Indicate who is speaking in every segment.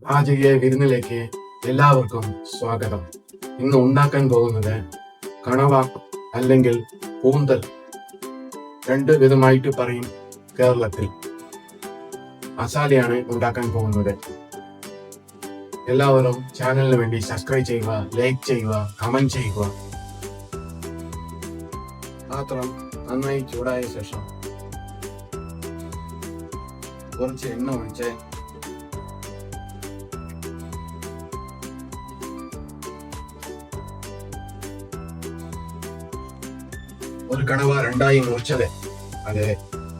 Speaker 1: പാചക വിരുന്നിലേക്ക് എല്ലാവർക്കും സ്വാഗതം. ഇന്ന് ഉണ്ടാക്കാൻ പോകുന്നത് കണവ അല്ലെങ്കിൽ കൂന്തൽ, രണ്ട് വിധമായിട്ട് പറയും കേരളത്തിൽ. മസാലയാണ് ഉണ്ടാക്കാൻ പോകുന്നത്. എല്ലാവരും ചാനലിന് വേണ്ടി സബ്സ്ക്രൈബ് ചെയ്യുക, ലൈക്ക് ചെയ്യുക, കമന്റ് ചെയ്യുക. പാത്രം നന്നായി ചൂടായ ശേഷം കുറച്ച് എണ്ണ ഒഴിച്ച് ഒരു കണവ രണ്ടായി മുറിച്ചത് അത്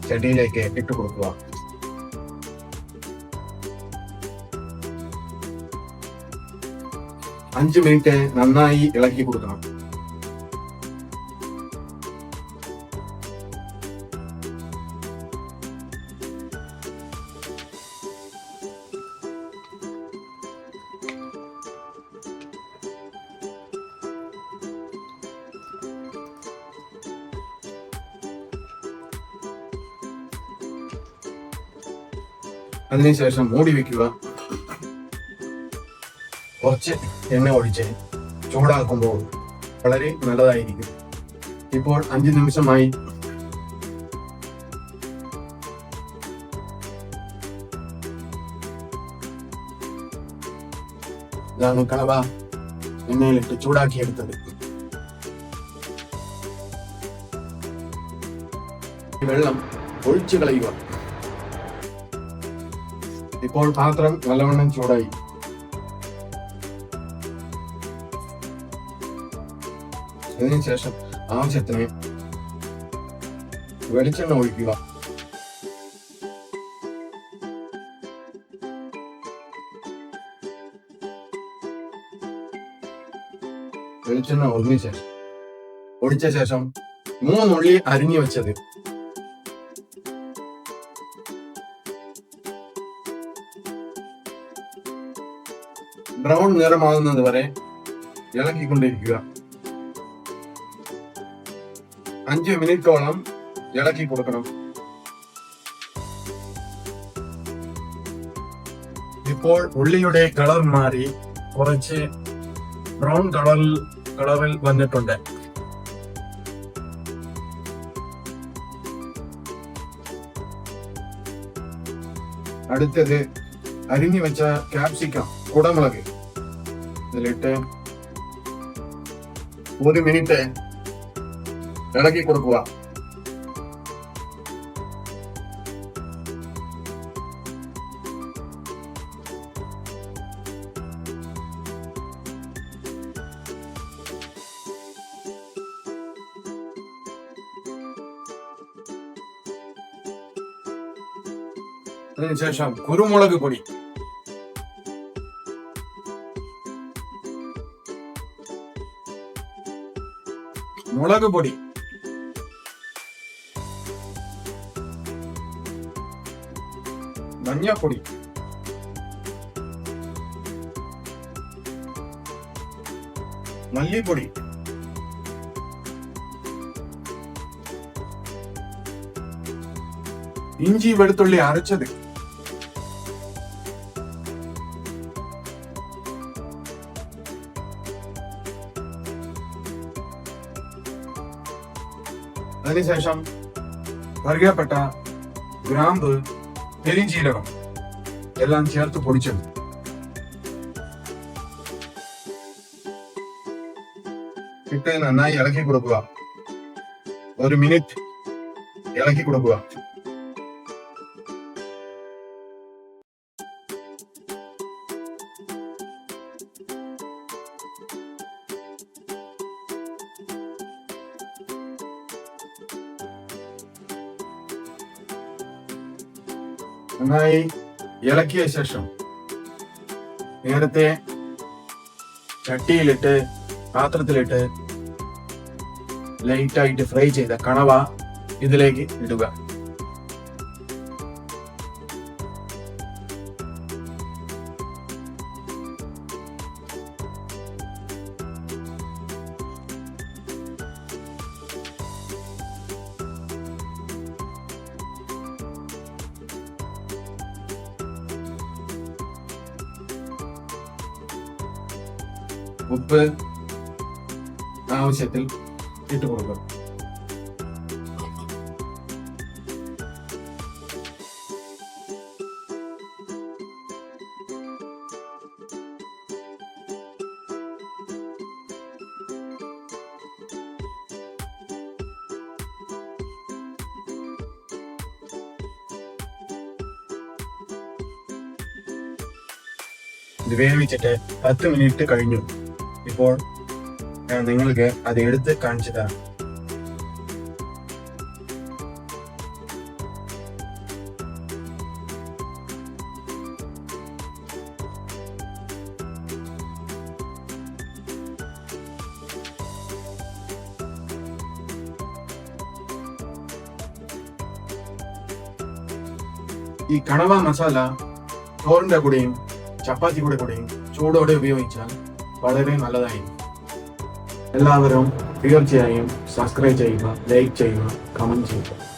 Speaker 1: ചട്ടിയിലേക്ക് ഇട്ട് കൊടുക്കുക. അഞ്ച് മിനിറ്റ് നന്നായി ഇളക്കി കൊടുക്കണം. അതിനുശേഷം മൂടി വെക്കുക. കുറച്ച് എണ്ണ ഒഴിച്ച് ചൂടാക്കുമ്പോൾ വളരെ നല്ലതായിരിക്കും. ഇപ്പോൾ 5 നിമിഷമായി. ഇതാണ് കണവ എണ്ണയിലിട്ട് ചൂടാക്കിയെടുത്തത്. വെള്ളം ഒഴിച്ചു കളയുക. ഇപ്പോൾ പാത്രം നല്ലവണ്ണം ചൂടായി. അതിനുശേഷം ആവശ്യത്തിന് വെളിച്ചെണ്ണ ഒഴിക്കുക. വെളിച്ചെണ്ണ ഒഴിച്ച ശേഷം 3 ഉള്ളി അരിഞ്ഞു വെച്ചത് ബ്രൗൺ നിറമാകുന്നത് വരെ ഇളക്കിക്കൊണ്ടിരിക്കുക. 5 മിനിറ്റോളം ഇളക്കി കൊടുക്കണം. ഇപ്പോൾ ഉള്ളിയുടെ കളർ മാറി കുറച്ച് ബ്രൗൺ കളറിൽ വന്നിട്ടുണ്ട്. അടുത്തത് അരിഞ്ഞു വെച്ച ക്യാപ്സിക്കം, കുടമുളക് ഇതിലിട്ട് 1 മിനിറ്റ് ഇളക്കി കൊടുക്കുക. അതിനുശേഷം കുരുമുളക് പൊടി, മുളക് പൊടി, മഞ്ഞപ്പൊടി, മല്ലിപ്പൊടി, ഇഞ്ചി വെളുത്തുള്ളി അരച്ചത്, അതിനുശേഷം കറുകപ്പട്ട, ഗ്രാമ്പ്, പെരിഞ്ചീരകം എല്ലാം ചേർത്ത് പൊടിച്ചത്. ഇട്ട് നന്നായി ഇളക്കി കൊടുക്കുക. 1 മിനിറ്റ് ഇളക്കി കൊടുക്കുക. നന്നായി ഇളക്കിയ ശേഷം നേരത്തെ ചട്ടിയിലിട്ട് പാത്രത്തിലിട്ട് ലൈറ്റായിട്ട് ഫ്രൈ ചെയ്ത കണവ ഇതിലേക്ക് ഇടുക. ഉപ്പ് ആവശ്യത്തിൽ ഇട്ട് കൊടുക്കുക. ഇത് വേവിച്ചിട്ട് 10 മിനിറ്റ് കഴിഞ്ഞു. ഇപ്പോൾ ഞാൻ നിങ്ങൾക്ക് അത് എടുത്ത് കാണിച്ചു തരാം. ഈ കണവ മസാല ചോറിന്റെ കൂടെയും ചപ്പാത്തി കൂടെയും ചൂടോടെ ഉപയോഗിച്ചാൽ വളരെ നല്ലതായിരിക്കും. എല്ലാവരും തീർച്ചയായും സബ്സ്ക്രൈബ് ചെയ്യുക, ലൈക്ക് ചെയ്യുക, കമന്റ് ചെയ്യുക.